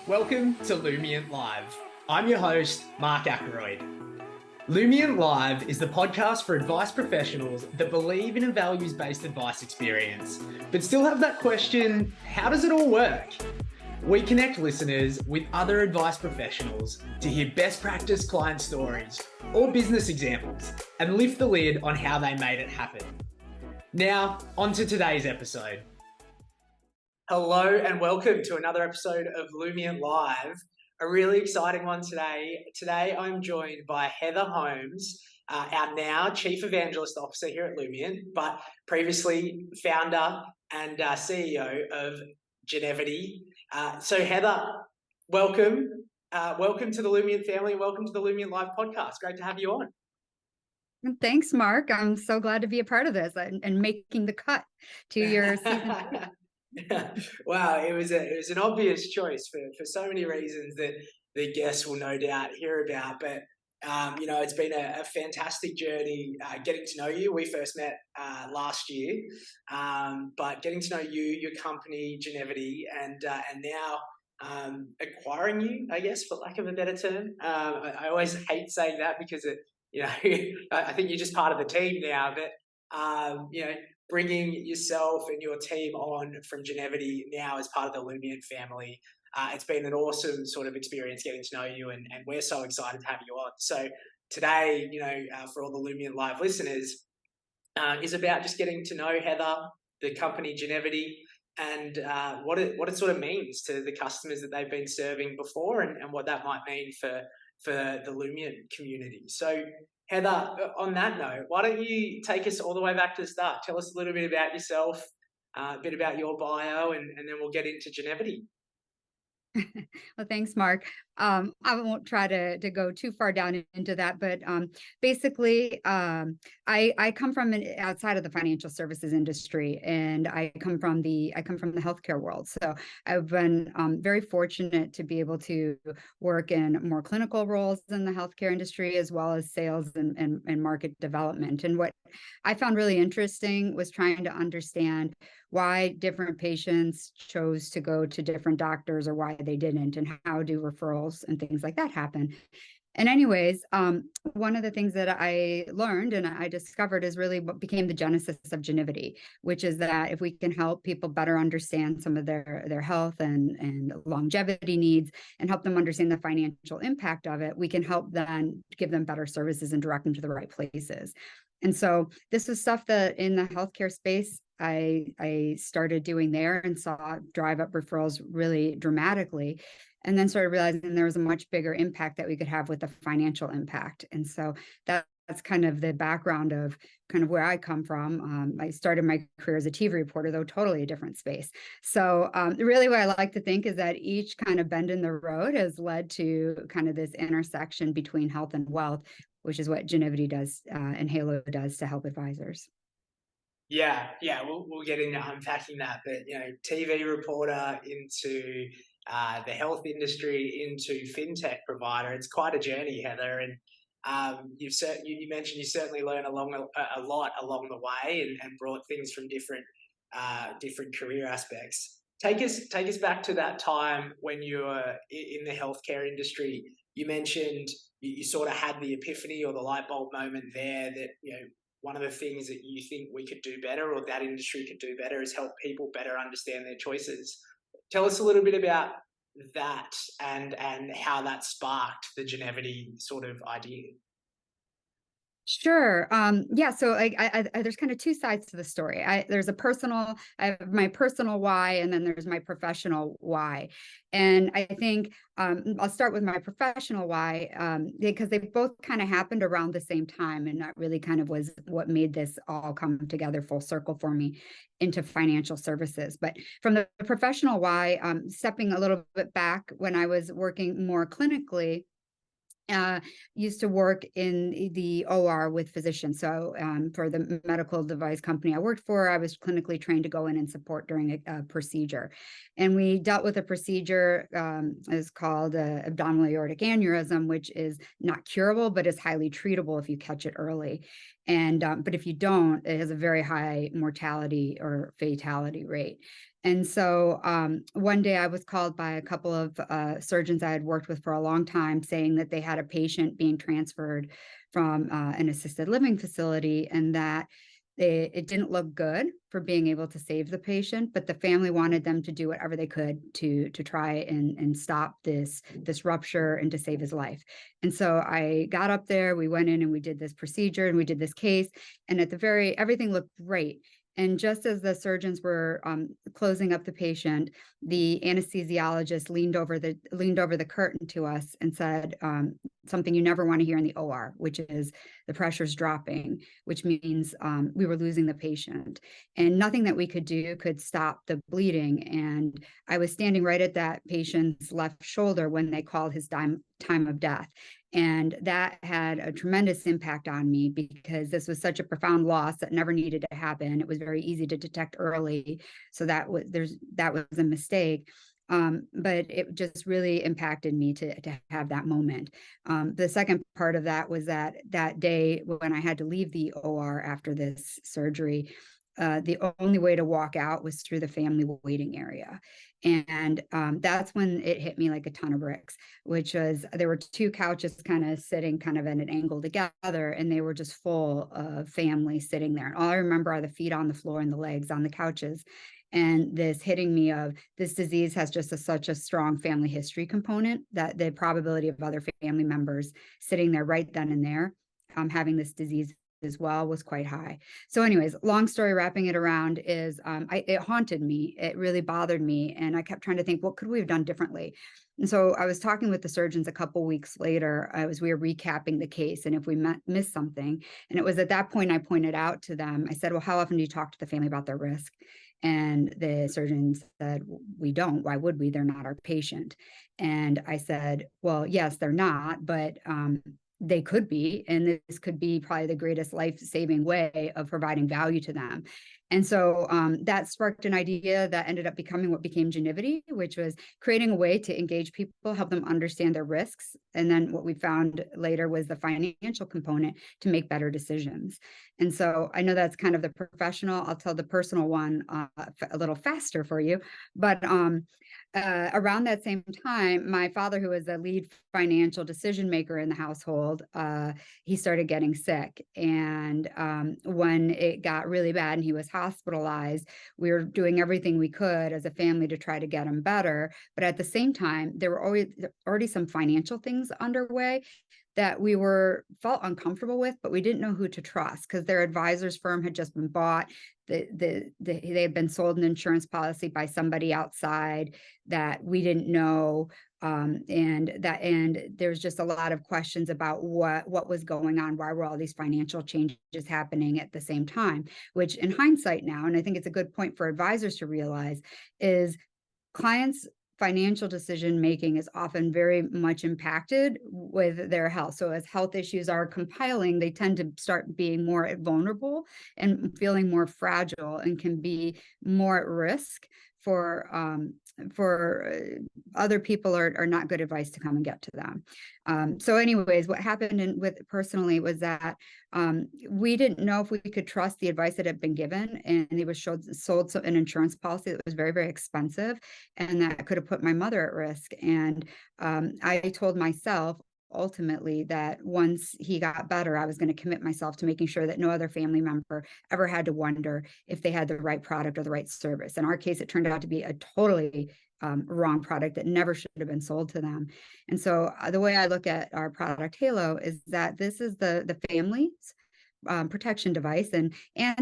Welcome to Lumiant Live. I'm your host, Mark Ackroyd. Lumiant Live is the podcast for advice professionals that believe in a values-based advice experience, but still have that question, how does it all work? We connect listeners with other advice professionals to hear best practice client stories or business examples and lift the lid on how they made it happen. Now, on to today's episode. Hello and welcome to another episode of Lumiant Live. A really exciting one today. Today I'm joined by Heather Holmes, our now Chief Evangelist Officer here at Lumiant, but previously founder and CEO of Genivity. So Heather, welcome. Welcome to the Lumiant family. Welcome to the Lumiant Live podcast. Great to have you on. Thanks, Mark. I'm so glad to be a part of this and making the cut to your season 2. Wow, it was an obvious choice for so many reasons that the guests will no doubt hear about. But it's been a fantastic journey getting to know you. We first met last year, but getting to know you, your company, Genivity, and now acquiring you, I guess, for lack of a better term. I always hate saying that because I think you're just part of the team now. But bringing yourself and your team on from Genivity now as part of the Lumiant family. It's been an awesome sort of experience getting to know you, and we're so excited to have you on. So today, for all the Lumiant Live listeners, is about just getting to know Heather, the company Genivity, and what it sort of means to the customers that they've been serving before, and what that might mean for the Lumiant community. So Heather, on that note, why don't you take us all the way back to the start? Tell us a little bit about yourself, a bit about your bio, and then we'll get into Genivity. Well, thanks, Mark. I won't try to go too far down into that, but basically, I come from outside of the financial services industry, and I come from the healthcare world. So I've been very fortunate to be able to work in more clinical roles in the healthcare industry, as well as sales and market development. And what I found really interesting was trying to understand why different patients chose to go to different doctors or why they didn't, and how do referrals and things like that happen. And anyways, one of the things that I learned and I discovered is really what became the genesis of Genivity, which is that if we can help people better understand some of their health and longevity needs and help them understand the financial impact of it, we can help then give them better services and direct them to the right places. And so this was stuff that in the healthcare space, I started doing there and saw drive up referrals really dramatically, and then started realizing there was a much bigger impact that we could have with the financial impact. And so that's kind of the background of kind of where I come from. I started my career as a TV reporter, though totally a different space. So really what I like to think is that each kind of bend in the road has led to kind of this intersection between health and wealth, which is what Genivity does and Halo does to help advisors. Yeah, we'll get into unpacking that. But TV reporter into the health industry into FinTech provider. It's quite a journey, Heather. And you mentioned you certainly learn a lot along the way, and brought things from different career aspects. Take us back to that time when you were in the healthcare industry. You mentioned you sort of had the epiphany or the light bulb moment there that one of the things that you think we could do better, or that industry could do better, is help people better understand their choices. Tell us a little bit about that and how that sparked the Genivity sort of idea. Sure. Yeah. So I there's kind of two sides to the story. There's I have my personal why, and then there's my professional why. And I think I'll start with my professional why, because they both kind of happened around the same time. And that really kind of was what made this all come together full circle for me into financial services. But from the professional why, stepping a little bit back when I was working more clinically, used to work in the OR with physicians. So for the medical device company I worked for, I was clinically trained to go in and support during a procedure. And we dealt with a procedure is called abdominal aortic aneurysm, which is not curable, but is highly treatable if you catch it early. And but if you don't, it has a very high mortality or fatality rate. And so one day I was called by a couple of surgeons I had worked with for a long time, saying that they had a patient being transferred from an assisted living facility, and that it didn't look good for being able to save the patient, but the family wanted them to do whatever they could to try and stop this rupture and to save his life. And so I got up there, we went in and we did this procedure and we did this case, and everything looked great. And just as the surgeons were closing up the patient, the anesthesiologist leaned over the curtain to us and said something you never want to hear in the OR, which is the pressure's dropping, which means we were losing the patient, and nothing that we could do could stop the bleeding. And I was standing right at that patient's left shoulder when they called his time of death. And that had a tremendous impact on me because this was such a profound loss that never needed to happen. It was very easy to detect early. So that was a mistake. But it just really impacted me to have that moment. The second part of that was that day when I had to leave the OR after this surgery, the only way to walk out was through the family waiting area. And that's when it hit me like a ton of bricks, which was there were two couches kind of sitting kind of at an angle together, and they were just full of family sitting there. And all I remember are the feet on the floor and the legs on the couches. And this hitting me of this disease has just such a strong family history component that the probability of other family members sitting there right then and there having this disease as well was quite high. So anyways, long story wrapping it around is it haunted me. It really bothered me. And I kept trying to think, what could we have done differently? And so I was talking with the surgeons a couple weeks later as we were recapping the case and if we missed something. And it was at that point I pointed out to them, I said, well, how often do you talk to the family about their risk? And the surgeons said, we don't. Why would we? They're not our patient. And I said, well, yes, they're not, but they could be, and this could be probably the greatest life-saving way of providing value to them. And so that sparked an idea that ended up becoming what became Genivity, which was creating a way to engage people, help them understand their risks. And then what we found later was the financial component to make better decisions. And so I know that's kind of the professional. I'll tell the personal one a little faster for you. But around that same time, my father, who was a lead financial decision maker in the household, he started getting sick. And when it got really bad and he was hospitalized, we were doing everything we could as a family to try to get him better. But at the same time, there were already some financial things underway that we felt uncomfortable with, but we didn't know who to trust because their advisor's firm had just been bought. They had been sold an insurance policy by somebody outside that we didn't know. And there's just a lot of questions about what was going on. Why were all these financial changes happening at the same time? Which in hindsight now, and I think it's a good point for advisors to realize, is clients' financial decision making is often very much impacted with their health. So as health issues are compiling, they tend to start being more vulnerable and feeling more fragile and can be more at risk for other people are not good advice to come and get to them. So anyways, what happened with personally was that we didn't know if we could trust the advice that had been given, and they were sold an insurance policy that was very, very expensive, and that could have put my mother at risk. And I told myself ultimately that once he got better, I was going to commit myself to making sure that no other family member ever had to wonder if they had the right product or the right service. In our case, it turned out to be a totally wrong product that never should have been sold to them. And so the way I look at our product Halo is that this is the family's protection device and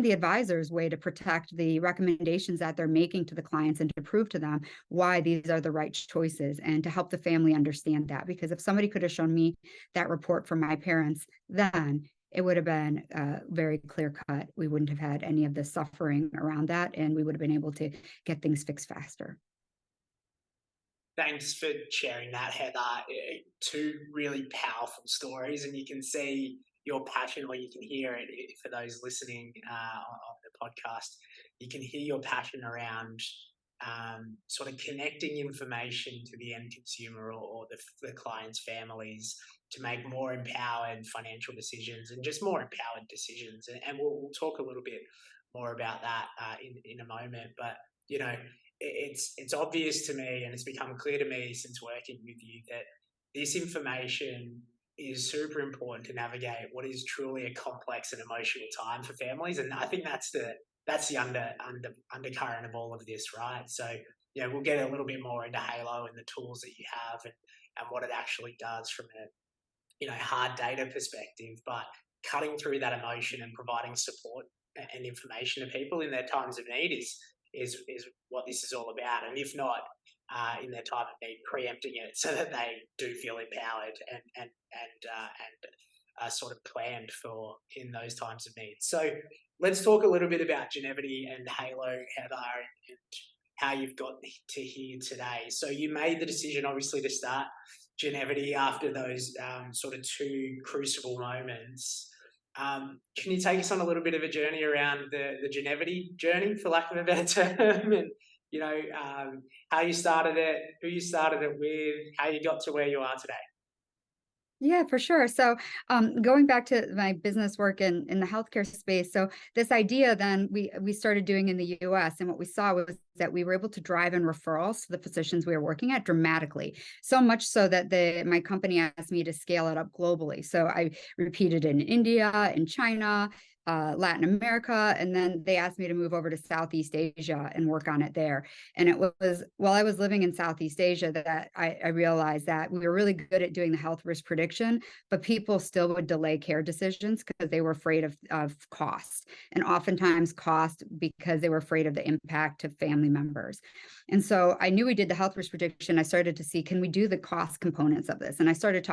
the advisor's way to protect the recommendations that they're making to the clients and to prove to them why these are the right choices and to help the family understand that. Because if somebody could have shown me that report from my parents, then it would have been very clear cut. We wouldn't have had any of the suffering around that, and we would have been able to get things fixed faster. Thanks for sharing that, Heather. Two really powerful stories, and you can see your passion, or you can hear it for those listening on the podcast. You can hear your passion around sort of connecting information to the end consumer or the client's families to make more empowered financial decisions and just more empowered decisions. And we'll talk a little bit more about that in a moment. But, you know, it's obvious to me, and it's become clear to me since working with you, that this information is super important to navigate what is truly a complex and emotional time for families. And I think that's the undercurrent of all of this, right? So yeah, we'll get a little bit more into Halo and the tools that you have, and what it actually does from a hard data perspective, but cutting through that emotion and providing support and information to people in their times of need is what this is all about. And if not, in their time of need, preempting it so that they do feel empowered and sort of planned for in those times of need. So let's talk a little bit about Genivity and Halo, Heather, and how you've got to here today. So you made the decision, obviously, to start Genivity after those sort of two crucible moments. Can you take us on a little bit of a journey around the Genivity journey, for lack of a better term, and how you started it, who you started it with, how you got to where you are today? Yeah, for sure. So, going back to my business work in the healthcare space, so this idea then we started doing in the U.S. and what we saw was that we were able to drive in referrals to the physicians we were working at dramatically, so much so that my company asked me to scale it up globally. So I repeated in India, in China, Latin America, and then they asked me to move over to Southeast Asia and work on it there. And it was while I was living in Southeast Asia that I realized that we were really good at doing the health risk prediction, but people still would delay care decisions because they were afraid of cost, and oftentimes cost because they were afraid of the impact to family members. And so I knew we did the health risk prediction. I started to see, can we do the cost components of this? And I started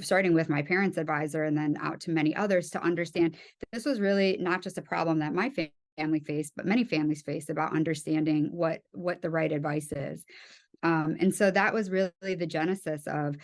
starting with my parents' advisor and then out to many others to understand that this was really not just a problem that my family faced, but many families face, about understanding what the right advice is. And so that was really the genesis of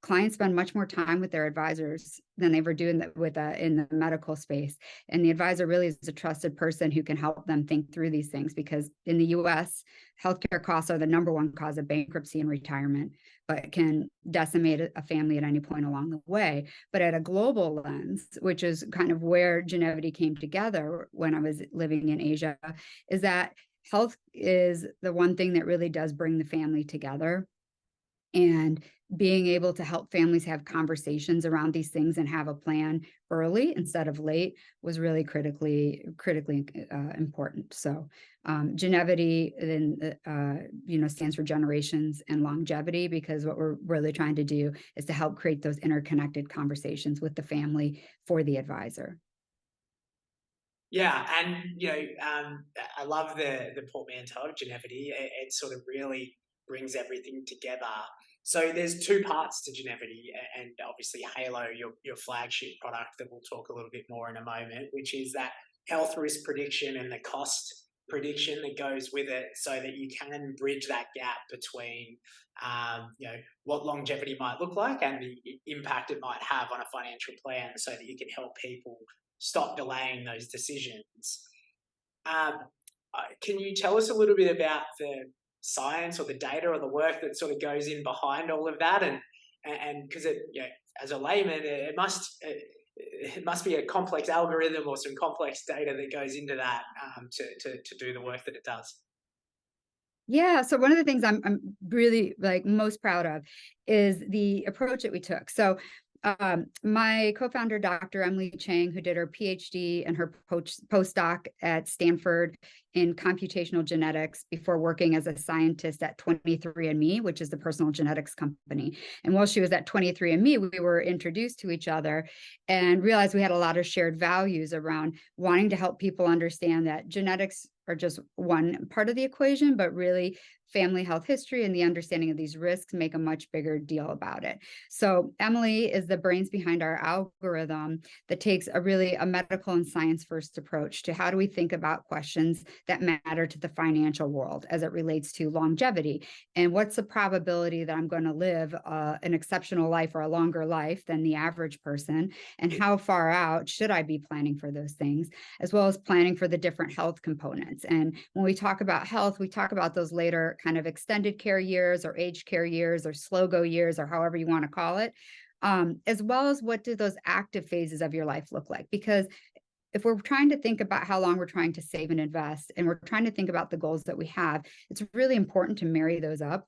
clients spend much more time with their advisors than they were doing that with in the medical space. And the advisor really is a trusted person who can help them think through these things, because in the US, healthcare costs are the number one cause of bankruptcy and retirement, but can decimate a family at any point along the way. But at a global lens, which is kind of where Genivity came together when I was living in Asia, is that health is the one thing that really does bring the family together. And being able to help families have conversations around these things and have a plan early instead of late was really critically important. So Genivity then stands for generations and longevity, because what we're really trying to do is to help create those interconnected conversations with the family for the advisor. Yeah, and I love the portmanteau of Genivity. It sort of really brings everything together. So there's two parts to Genivity, and obviously Halo, your flagship product that we'll talk a little bit more in a moment, which is that health risk prediction and the cost prediction that goes with it, so that you can bridge that gap between what longevity might look like and the impact it might have on a financial plan, so that you can help people stop delaying those decisions. Um, can you tell us a little bit about the science or the data or the work that sort of goes in behind all of that? And because as a layman, it must be a complex algorithm or some complex data that goes into that to do the work that it does. Yeah, so one of the things I'm really most proud of is the approach that we took. So my co-founder, Dr. Emily Chang, who did her PhD and her postdoc at Stanford in computational genetics before working as a scientist at 23andMe, which is the personal genetics company. And while she was at 23andMe, we were introduced to each other and realized we had a lot of shared values around wanting to help people understand that genetics are just one part of the equation, but really family health history and the understanding of these risks make a much bigger deal about it. So Emily is the brains behind our algorithm that takes a medical and science first approach to how do we think about questions that matter to the financial world as it relates to longevity, and what's the probability that I'm going to live an exceptional life or a longer life than the average person, and how far out should I be planning for those things, as well as planning for the different health components. And when we talk about health, we talk about those later kind of extended care years or aged care years or slow go years or however you want to call it, as well as what do those active phases of your life look like? Because if we're trying to think about how long we're trying to save and invest, and we're trying to think about the goals that we have, it's really important to marry those up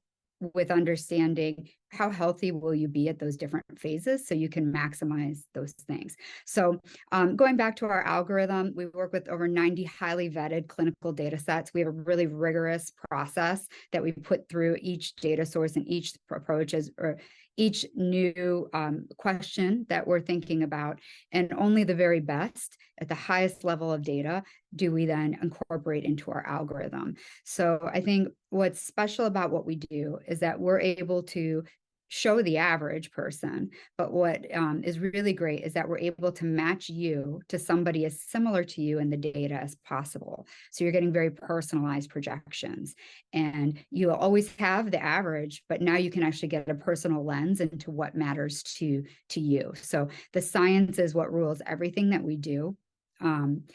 with understanding how healthy will you be at those different phases so you can maximize those things. So going back to our algorithm, we work with over 90 highly vetted clinical data sets. We have a really rigorous process that we put through each data source and each approach or each new question that we're thinking about, and only the very best at the highest level of data do we then incorporate into our algorithm. So I think what's special about what we do is that we're able to show the average person, but what is really great is that we're able to match you to somebody as similar to you in the data as possible. So you're getting very personalized projections, and you'll always have the average, but now you can actually get a personal lens into what matters to you. So the science is what rules everything that we do. And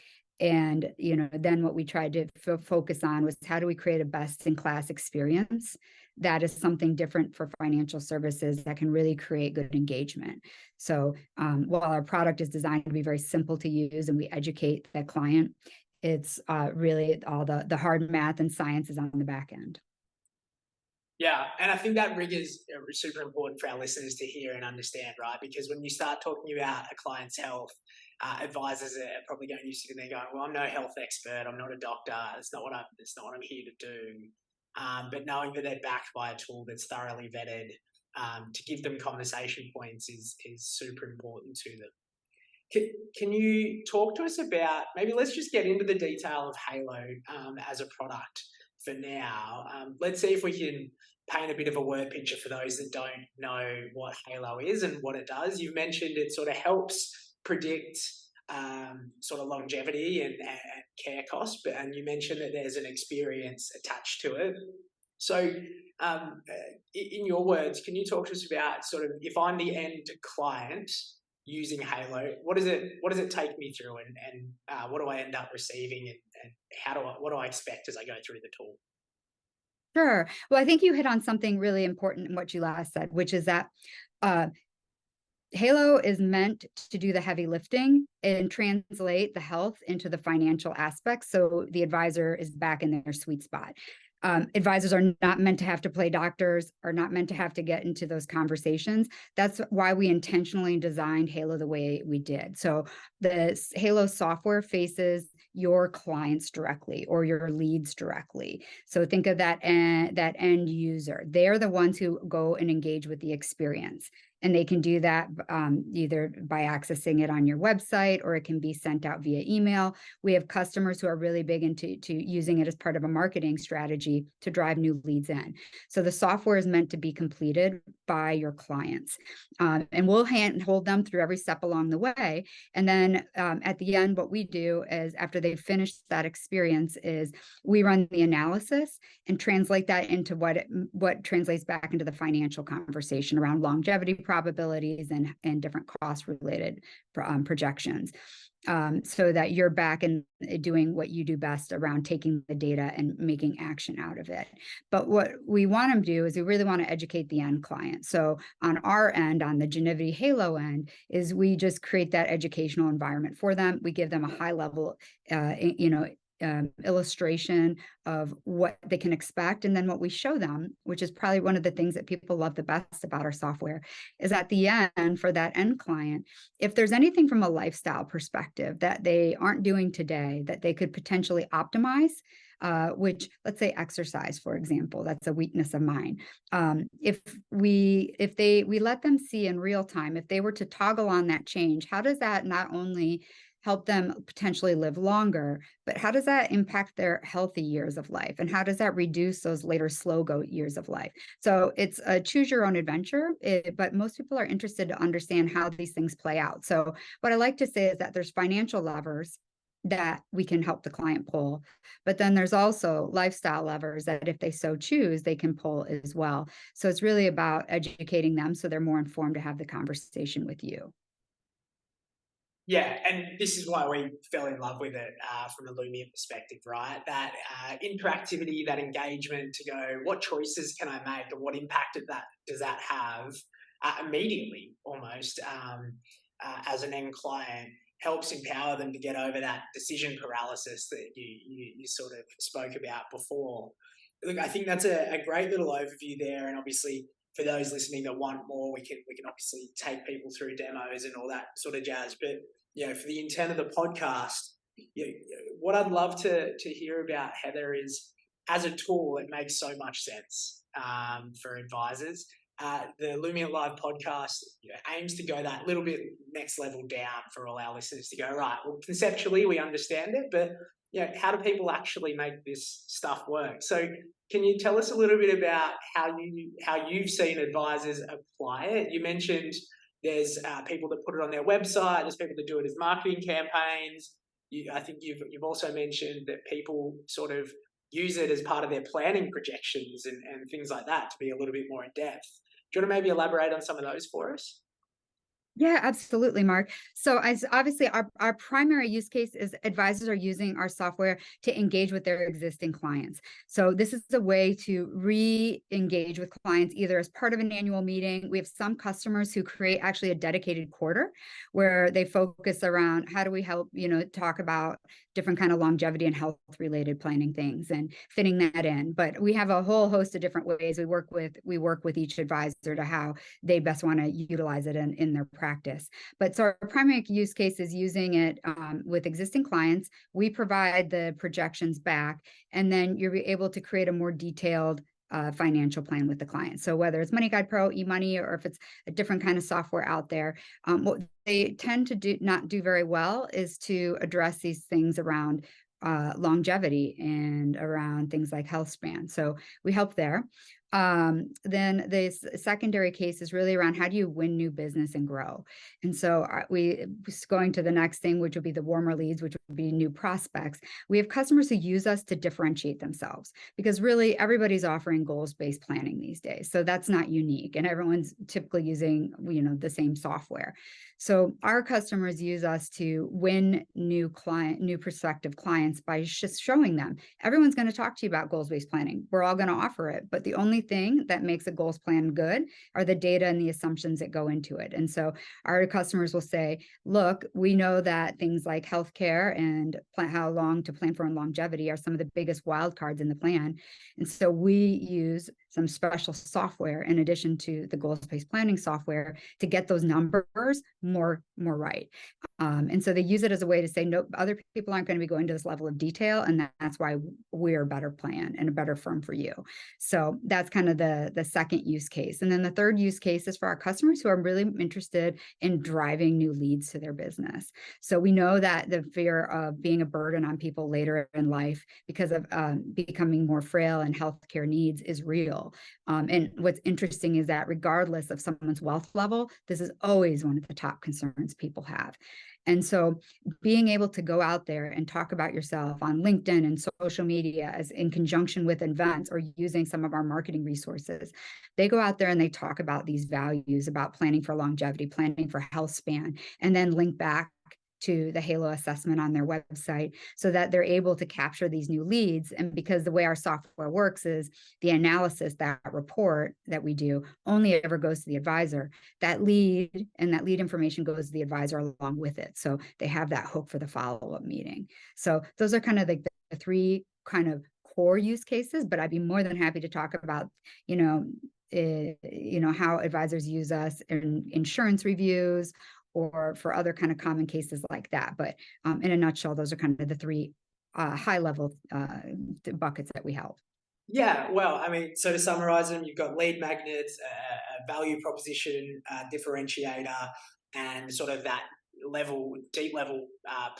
then what we tried to focus on was, how do we create a best-in-class experience that is something different for financial services that can really create good engagement. So while our product is designed to be very simple to use and we educate the client, it's really all the hard math and science is on the back end. Yeah, and I think that rigor is super important for our listeners to hear and understand, right? Because when you start talking about a client's health, advisors are probably going to be sitting there going, "Well, I'm no health expert. I'm not a doctor. It's not what I'm here to do." But knowing that they're backed by a tool that's thoroughly vetted to give them conversation points is super important to them. Can you talk to us about, maybe let's just get into the detail of Halo as a product for now. Let's see if we can paint a bit of a word picture for those that don't know what Halo is and what it does. You've mentioned it sort of helps predict sort of longevity and care costs, and you mentioned that there's an experience attached to it. So, in your words, can you talk to us about sort of, if I'm the end client using Halo, what does it take me through, and what do I end up receiving, and what do I expect as I go through the tool? Sure. Well, I think you hit on something really important in what you last said, which is that uh, Halo is meant to do the heavy lifting and translate the health into the financial aspects. So the advisor is back in their sweet spot. Advisors are not meant to have to play doctors, are not meant to have to get into those conversations. That's why we intentionally designed Halo the way we did. So the Halo software faces your clients directly or your leads directly. So think of that end user. They're the ones who go and engage with the experience. And they can do that either by accessing it on your website, or it can be sent out via email. We have customers who are really big into using it as part of a marketing strategy to drive new leads in. So the software is meant to be completed by your clients. And we'll hold them through every step along the way. And then at the end, what we do is, after they've finished that experience, is we run the analysis and translate that into what translates back into the financial conversation around longevity probabilities and different cost related projections, so that you're back and doing what you do best around taking the data and making action out of it. But what we want to do is we really want to educate the end client. So on our end, on the Genivity Halo end, is we just create that educational environment for them. We give them a high level, illustration of what they can expect. And then what we show them, which is probably one of the things that people love the best about our software, is at the end, for that end client, if there's anything from a lifestyle perspective that they aren't doing today that they could potentially optimize, which, let's say exercise, for example, that's a weakness of mine. If we let them see in real time, if they were to toggle on that change, how does that not only help them potentially live longer, but how does that impact their healthy years of life? And how does that reduce those later slow go years of life? So it's a choose your own adventure, but most people are interested to understand how these things play out. So what I like to say is that there's financial levers that we can help the client pull, but then there's also lifestyle levers that, if they so choose, they can pull as well. So it's really about educating them so they're more informed to have the conversation with you. Yeah, and this is why we fell in love with it from a Lumiant perspective, right? That interactivity, that engagement, to go, what choices can I make, and what impact does that have immediately, almost, as an end client? helps empower them to get over that decision paralysis that you sort of spoke about before. Look, I think that's a great little overview there, and obviously for those listening that want more, we can obviously take people through demos and all that sort of jazz. But for the intent of the podcast, what I'd love to hear about, Heather, is as a tool, it makes so much sense for advisors. The Lumiant Live podcast aims to go that little bit next level down for all our listeners to go, right, well, conceptually we understand it, but how do people actually make this stuff work? So can you tell us a little bit about how you've seen advisors apply it? You mentioned there's people that put it on their website, there's people that do it as marketing campaigns. I think you've also mentioned that people sort of use it as part of their planning projections and things like that to be a little bit more in depth. Do you want to maybe elaborate on some of those for us? Yeah, absolutely, Mark. So as obviously our primary use case is advisors are using our software to engage with their existing clients. So this is a way to re-engage with clients either as part of an annual meeting. We have some customers who create actually a dedicated quarter where they focus around how do we help, talk about different kind of longevity and health related planning things and fitting that in. But we have a whole host of different ways we work with each advisor to how they best want to utilize it in their practice. But so our primary use case is using it with existing clients. We provide the projections back, and then you're able to create a more detailed financial plan with the client. So whether it's Money Guide Pro, eMoney, or if it's a different kind of software out there, what they tend to not do very well is to address these things around longevity and around things like health span. So we help there. Then the secondary case is really around how do you win new business and grow. And so we going to the next thing, which would be the warmer leads, which would be new prospects. We have customers who use us to differentiate themselves because really everybody's offering goals-based planning these days. So that's not unique, and everyone's typically using the same software. So our customers use us to win new prospective clients by just showing them everyone's going to talk to you about goals-based planning. We're all going to offer it, but the only thing that makes a goals plan good are the data and the assumptions that go into it. And so our customers will say, look, we know that things like healthcare and how long to plan for and longevity are some of the biggest wild cards in the plan. And so we use some special software in addition to the goals-based planning software to get those numbers more right. And so they use it as a way to say, no, other people aren't going to be going to this level of detail, and that's why we're a better plan and a better firm for you. So that's kind of the second use case. And then the third use case is for our customers who are really interested in driving new leads to their business. So we know that the fear of being a burden on people later in life because of becoming more frail and healthcare needs is real. And what's interesting is that regardless of someone's wealth level, this is always one of the top concerns people have. And so being able to go out there and talk about yourself on LinkedIn and social media as in conjunction with events or using some of our marketing resources, they go out there and they talk about these values about planning for longevity, planning for health span, and then link back to the Halo assessment on their website so that they're able to capture these new leads. And because the way our software works is the analysis, that report that we do only ever goes to the advisor. That lead information goes to the advisor along with it. So they have that hook for the follow-up meeting. So those are kind of like the three kind of core use cases, but I'd be more than happy to talk about, how advisors use us in insurance reviews or for other kind of common cases like that. But in a nutshell, those are kind of the three high level buckets that we help. Yeah, well, I mean, so to summarize them, you've got lead magnets, a value proposition differentiator, and sort of that deep level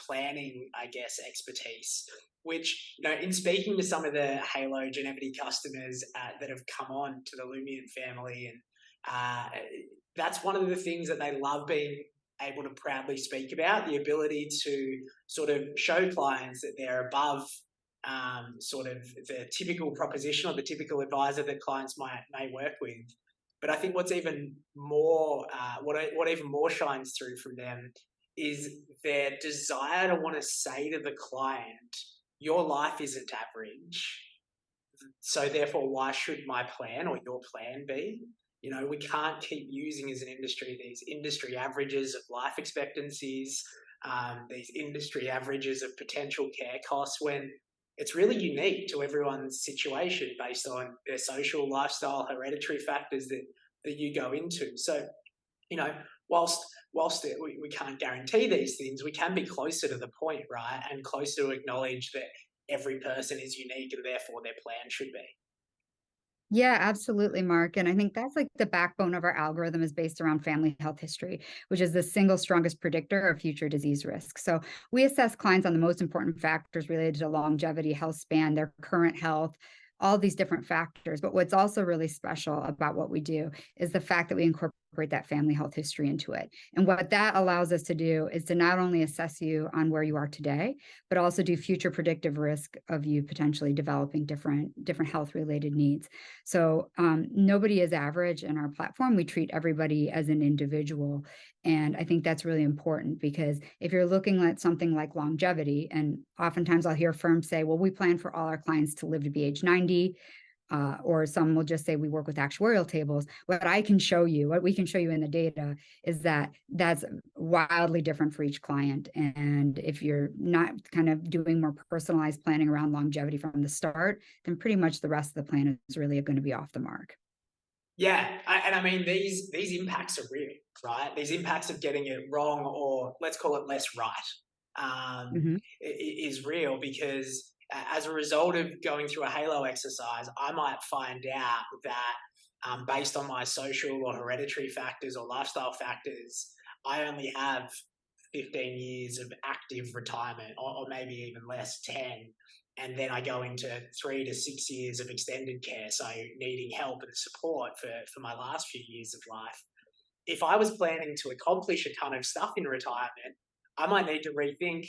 planning, I guess, expertise. Which, in speaking to some of the Halo Genivity customers that have come on to the Lumiant family, and that's one of the things that they love being able to proudly speak about, the ability to sort of show clients that they're above sort of the typical proposition or the typical advisor that clients may work with. But I think what's even more, what even more shines through from them is their desire to want to say to the client, your life isn't average, so therefore why should my plan or your plan be? We can't keep using as an industry these industry averages of life expectancies. these industry averages of potential care costs when it's really unique to everyone's situation based on their social, lifestyle, hereditary factors that you go into. So, you know, whilst we can't guarantee these things, we can be closer to the point, right? And closer to acknowledge that every person is unique and therefore their plan should be. Yeah, absolutely, Mark. And I think that's like the backbone of our algorithm is based around family health history, which is the single strongest predictor of future disease risk. So we assess clients on the most important factors related to longevity, health span, their current health, all these different factors. But what's also really special about what we do is the fact that we incorporate that family health history into it. And what that allows us to do is to not only assess you on where you are today, but also do future predictive risk of you potentially developing different health related needs. So nobody is average in our platform. We treat everybody as an individual. And I think that's really important because if you're looking at something like longevity, and oftentimes I'll hear firms say, well, we plan for all our clients to live to be age 90. Or some will just say we work with actuarial tables. What we can show you in the data is that that's wildly different for each client. And if you're not kind of doing more personalized planning around longevity from the start, then pretty much the rest of the plan is really going to be off the mark. Yeah, and I mean these impacts are real, right? These impacts of getting it wrong, or let's call it less right, Mm-hmm. is real because as a result of going through a halo exercise, I might find out that based on my social or hereditary factors or lifestyle factors, I only have 15 years of active retirement, or maybe even less, 10. And then I go into 3 to 6 years of extended care, so needing help and support for my last few years of life. If I was planning to accomplish a ton of stuff in retirement, I might need to rethink.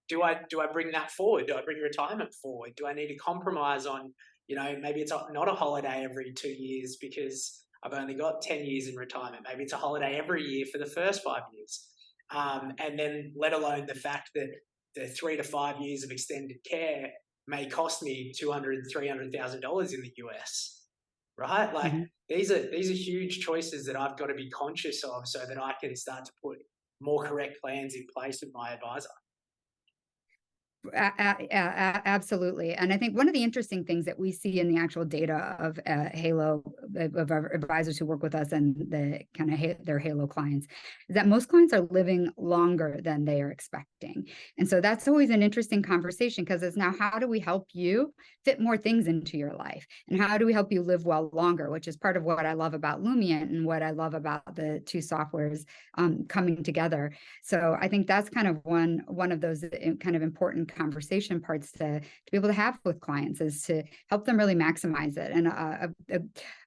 Do I bring that forward? Do I bring retirement forward? Do I need to compromise on, maybe it's not a holiday every 2 years because I've only got 10 years in retirement. Maybe it's a holiday every year for the first 5 years, and then let alone the fact that the 3 to 5 years of extended care may cost me $200,000, $300,000 in the US, right? Like Mm-hmm. these are huge choices that I've got to be conscious of so that I can start to put more correct plans in place with my advisor. Absolutely. And I think one of the interesting things that we see in the actual data of Halo, of our advisors who work with us and the kind of their Halo clients, is that most clients are living longer than they are expecting. And so that's always an interesting conversation because it's now, how do we help you fit more things into your life? And how do we help you live well longer, which is part of what I love about Lumiant and what I love about the two softwares coming together. So I think that's kind of one of those kind of important conversation parts to be able to have with clients, is to help them really maximize it. And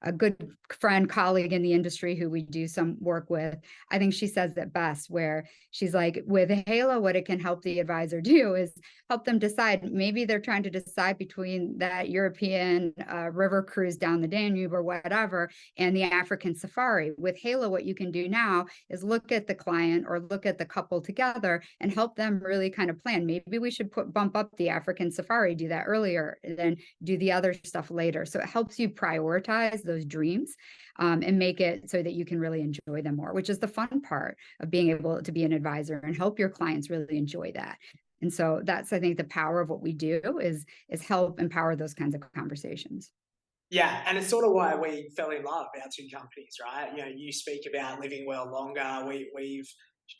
a good friend, colleague in the industry who we do some work with, I think she says it best, where she's like, with Halo, what it can help the advisor do is help them decide. Maybe they're trying to decide between that European river cruise down the Danube or whatever and the African safari. With Halo, what you can do now is look at the client or look at the couple together and help them really kind of plan. Maybe we should bump up the African safari, do that earlier, and then do the other stuff later. So it helps you prioritize those dreams and make it so that you can really enjoy them more, which is the fun part of being able to be an advisor and help your clients really enjoy that. And so that's, I think, the power of what we do is help empower those kinds of conversations. Yeah, and it's sort of why we fell in love, our two companies, right? You speak about living well longer. We've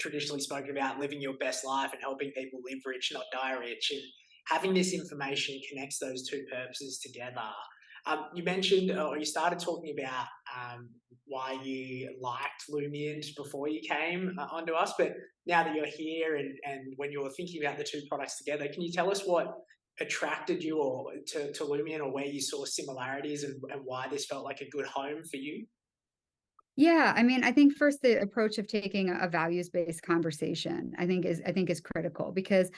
traditionally spoken about living your best life and helping people live rich, not die rich. And having this information connects those two purposes together. You mentioned, or you started talking about why you liked Lumiant before you came onto us, but now that you're here and when you were thinking about the two products together, can you tell us what attracted you or to Lumian, or where you saw similarities and why this felt like a good home for you? Yeah, I mean, I think first the approach of taking a values-based conversation, I think is critical because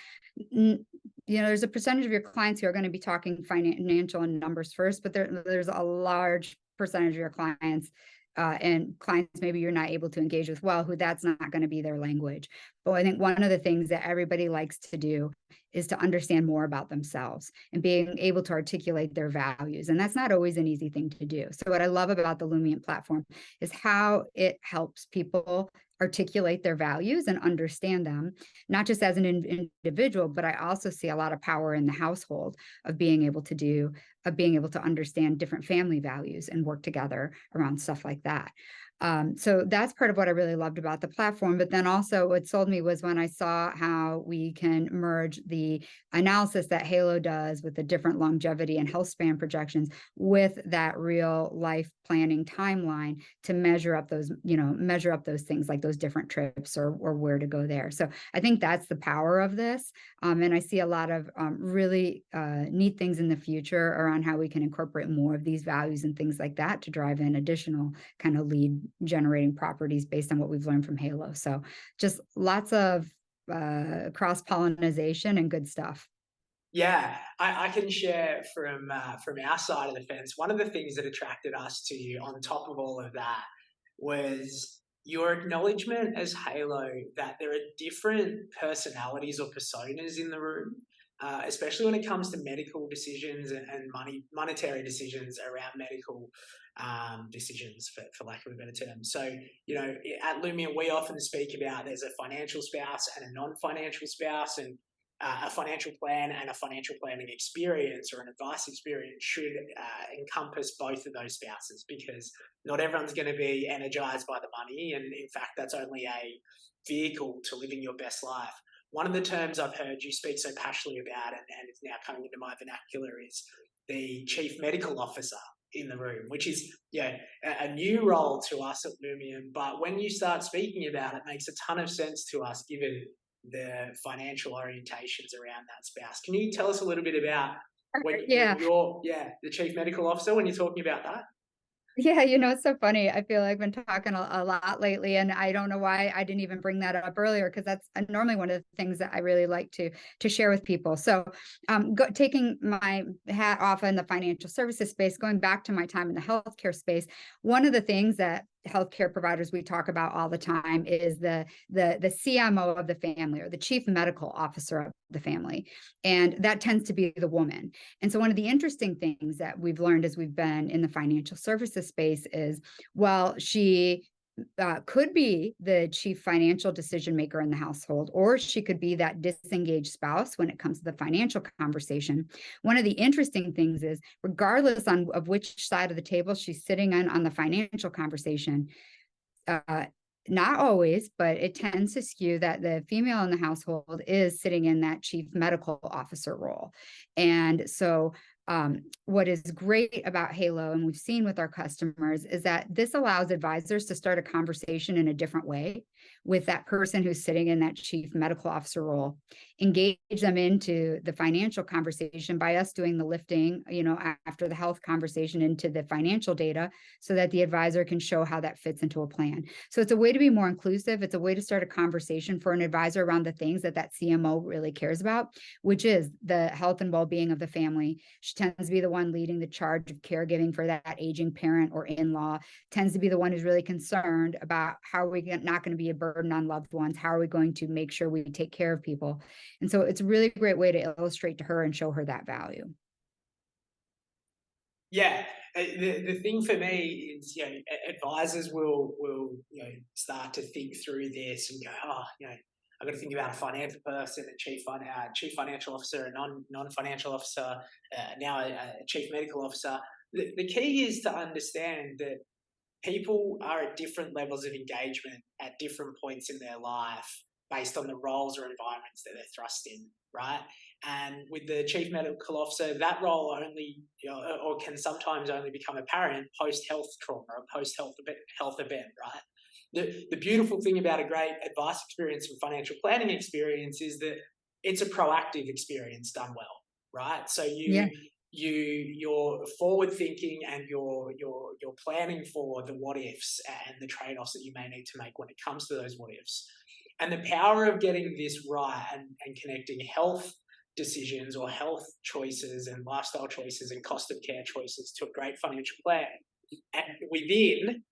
there's a percentage of your clients who are going to be talking financial and numbers first, but there's a large percentage of your clients and clients maybe you're not able to engage with well, who that's not going to be their language. But I think one of the things that everybody likes to do is to understand more about themselves and being able to articulate their values. And that's not always an easy thing to do. So what I love about the Lumiant platform is how it helps people articulate their values and understand them, not just as an individual, but I also see a lot of power in the household of being able to understand different family values and work together around stuff like that. So that's part of what I really loved about the platform. But then also what sold me was when I saw how we can merge the analysis that Halo does with the different longevity and health span projections with that real life planning timeline to measure up those things like those different trips or where to go there. So I think that's the power of this. And I see a lot of really neat things in the future around how we can incorporate more of these values and things like that to drive in additional kind of lead generating properties based on what we've learned from Halo. So just lots of cross-pollination and good stuff. Yeah, I can share from our side of the fence. One of the things that attracted us to you, on top of all of that, was your acknowledgement as Halo that there are different personalities or personas in the room, especially when it comes to medical decisions and monetary decisions around medical decisions, for lack of a better term. So, at Lumiant, we often speak about there's a financial spouse and a non-financial spouse, and a financial plan and a financial planning experience or an advice experience should encompass both of those spouses, because not everyone's going to be energized by the money. And in fact, that's only a vehicle to living your best life. One of the terms I've heard you speak so passionately about, and it's now coming into my vernacular, is the Chief Medical Officer in the room, which is a new role to us at Lumion. But when you start speaking about it, it makes a ton of sense to us given the financial orientations around that spouse. Can you tell us a little bit about when Yeah. you're the chief medical officer, when you're talking about that? Yeah, it's so funny. I feel like I've been talking a lot lately, and I don't know why I didn't even bring that up earlier, because that's normally one of the things that I really like to share with people. So, taking my hat off in the financial services space, going back to my time in the healthcare space, one of the things that healthcare providers we talk about all the time is the CMO of the family, or the chief medical officer of the family, and that tends to be the woman. And so one of the interesting things that we've learned as we've been in the financial services space is, while she could be the chief financial decision maker in the household, or she could be that disengaged spouse when it comes to the financial conversation. One of the interesting things is, regardless of which side of the table she's sitting on the financial conversation, not always, but it tends to skew that the female in the household is sitting in that chief medical officer role. And so what is great about Halo, and we've seen with our customers, is that this allows advisors to start a conversation in a different way with that person who's sitting in that chief medical officer role, engage them into the financial conversation by us doing the lifting, after the health conversation, into the financial data, so that the advisor can show how that fits into a plan. So it's a way to be more inclusive. It's a way to start a conversation for an advisor around the things that CMO really cares about, which is the health and well-being of the family. She tends to be the one leading the charge of caregiving for that aging parent or in-law, tends to be the one who's really concerned about how are we not going to be a burden on loved ones, how are we going to make sure we take care of people. And so it's a really great way to illustrate to her and show her that value. Yeah, the thing for me is, advisors will start to think through this and go, I've got to think about a financial person, a chief financial officer, a non-financial officer, now a chief medical officer. The key is to understand that people are at different levels of engagement at different points in their life based on the roles or environments that they're thrust in, right? And with the chief medical officer, that role only, or can sometimes only become apparent post-health trauma or post-health event, right? The beautiful thing about a great advice experience and financial planning experience is that it's a proactive experience done well, right? So you're forward thinking, and you're planning for the what ifs and the trade-offs that you may need to make when it comes to those what ifs. And the power of getting this right and connecting health decisions or health choices and lifestyle choices and cost of care choices to a great financial plan, and within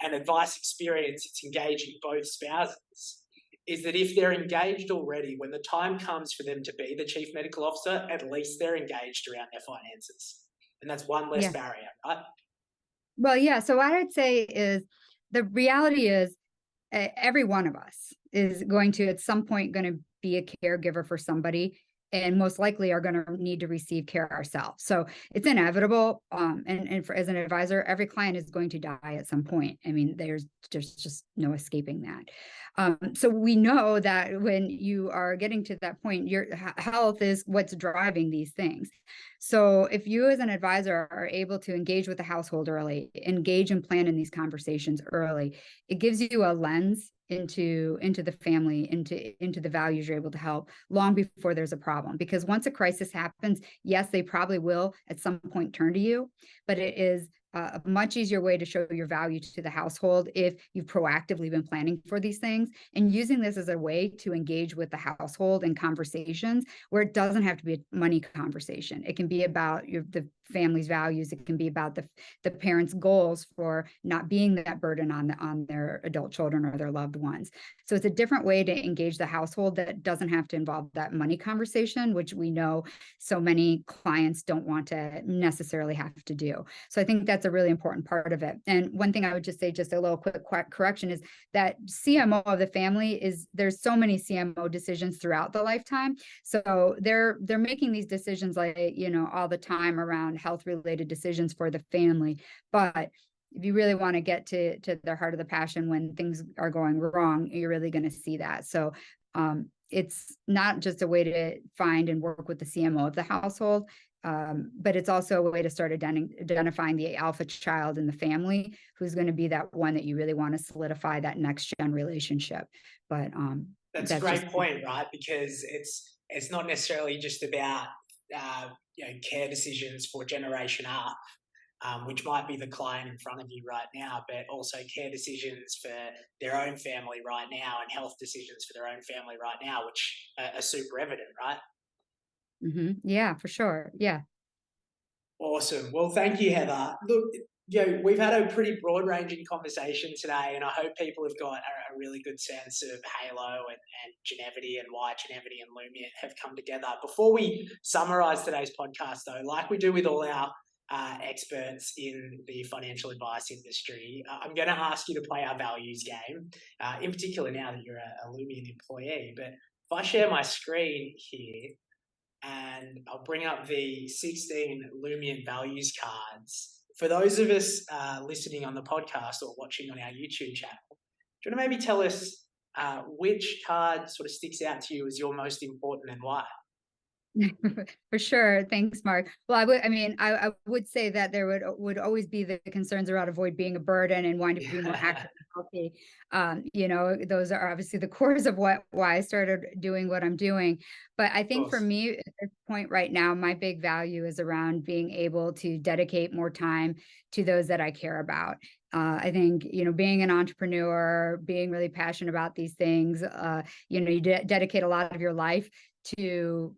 an advice experience it's engaging both spouses, is that if they're engaged already, when the time comes for them to be the chief medical officer, at least they're engaged around their finances. And that's one less Yeah. barrier, right? Well, yeah. So what I'd say is, the reality is, every one of us is going to at some point going to be a caregiver for somebody, and most likely are going to need to receive care ourselves. So it's inevitable. And as an advisor, every client is going to die at some point. I mean, there's just no escaping that. So we know that when you are getting to that point, your health is what's driving these things. So if you as an advisor are able to engage with the household early, engage and plan in these conversations early, it gives you a lens into the family, into the values you're able to help long before there's a problem. Because once a crisis happens, yes, they probably will at some point turn to you, but it is a much easier way to show your value to the household if you've proactively been planning for these things and using this as a way to engage with the household in conversations where it doesn't have to be a money conversation. It can be about the family's values. It can be about the parents' goals for not being that burden on their adult children or their loved ones. So it's a different way to engage the household that doesn't have to involve that money conversation, which we know so many clients don't want to necessarily have to do. So I think that's a really important part of it. And one thing I would just say, just a little quick correction, is that CMO of the family there's so many CMO decisions throughout the lifetime. So they're making these decisions like, all the time around health related decisions for the family. But if you really want to get to the heart of the passion when things are going wrong, you're really going to see that. So it's not just a way to find and work with the CMO of the household, but it's also a way to start identifying the alpha child in the family who's going to be that one that you really want to solidify that next gen relationship. But that's a great point, right? Because it's not necessarily just about care decisions for generation up, which might be the client in front of you right now, but also care decisions for their own family right now and health decisions for their own family right now, which are super evident, right? Mm-hmm. Yeah, for sure. Yeah. Awesome. Well, thank you, Heather. Look, we've had a pretty broad-ranging conversation today, and I hope people have got a really good sense of Halo and Genivity and why Genivity and Lumiant have come together. Before we summarize today's podcast, though, like we do with all our experts in the financial advice industry, I'm going to ask you to play our values game, in particular now that you're a Lumiant employee. But if I share my screen here, and I'll bring up the 16 Lumiant values cards. For those of us listening on the podcast or watching on our YouTube channel, do you want to maybe tell us which card sort of sticks out to you as your most important and why? For sure. Thanks, Mark. Well, I would say that there would always be the concerns around avoid being a burden and wanting to be more active and healthy. Those are obviously the cores of why I started doing what I'm doing. But I think for me at this point right now, my big value is around being able to dedicate more time to those that I care about. I think, being an entrepreneur, being really passionate about these things, you dedicate a lot of your life to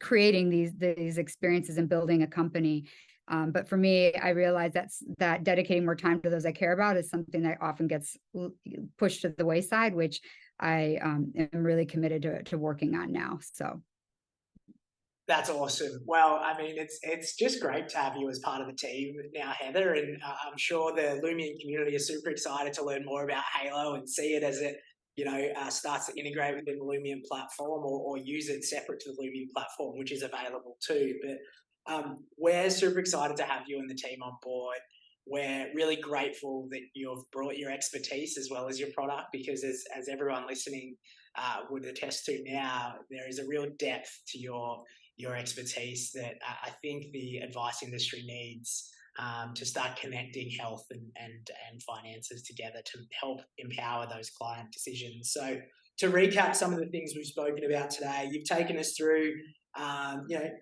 creating these experiences and building a company. But for me, I realize that dedicating more time to those I care about is something that often gets pushed to the wayside, which I am really committed to working on now. So. That's awesome. Well, I mean, it's just great to have you as part of the team now, Heather, and I'm sure the Lumiant community is super excited to learn more about Halo and see it as it, starts to integrate within the Lumiant platform or use it separate to the Lumiant platform, which is available too. But we're super excited to have you and the team on board. We're really grateful that you've brought your expertise as well as your product, because as everyone listening would attest to now, there is a real depth to your expertise that I think the advice industry needs to start connecting health and finances together to help empower those client decisions. So to recap some of the things we've spoken about today, you've taken us through,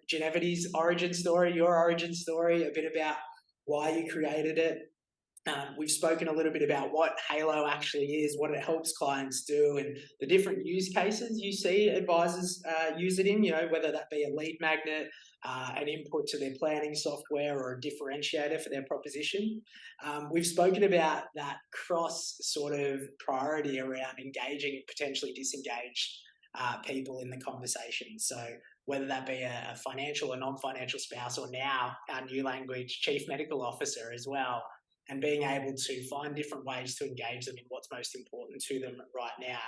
Genivity's origin story, your origin story, a bit about why you created it. We've spoken a little bit about what Halo actually is, what it helps clients do, and the different use cases you see advisors use it in, whether that be a lead magnet, an input to their planning software, or a differentiator for their proposition. We've spoken about that cross sort of priority around engaging potentially disengaged people in the conversation. So whether that be a financial or non-financial spouse, or now our new language, Chief Medical Officer as well. and being able to find different ways to engage them in what's most important to them right now.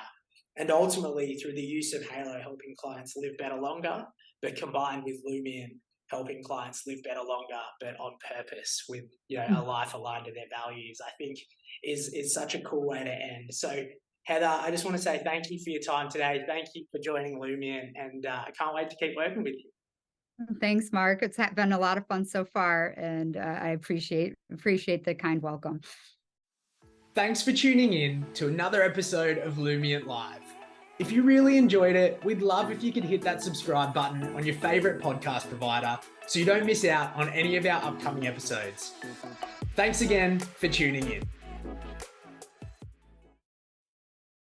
And ultimately, through the use of Halo, helping clients live better longer, but combined with Lumiant, helping clients live better longer, but on purpose with a life aligned to their values, I think is such a cool way to end. So Heather, I just want to say thank you for your time today. Thank you for joining Lumiant, and I can't wait to keep working with you. Thanks, Mark. It's been a lot of fun so far, and I appreciate the kind welcome. Thanks for tuning in to another episode of Lumiant Live. If you really enjoyed it, we'd love if you could hit that subscribe button on your favorite podcast provider so you don't miss out on any of our upcoming episodes. Thanks again for tuning in.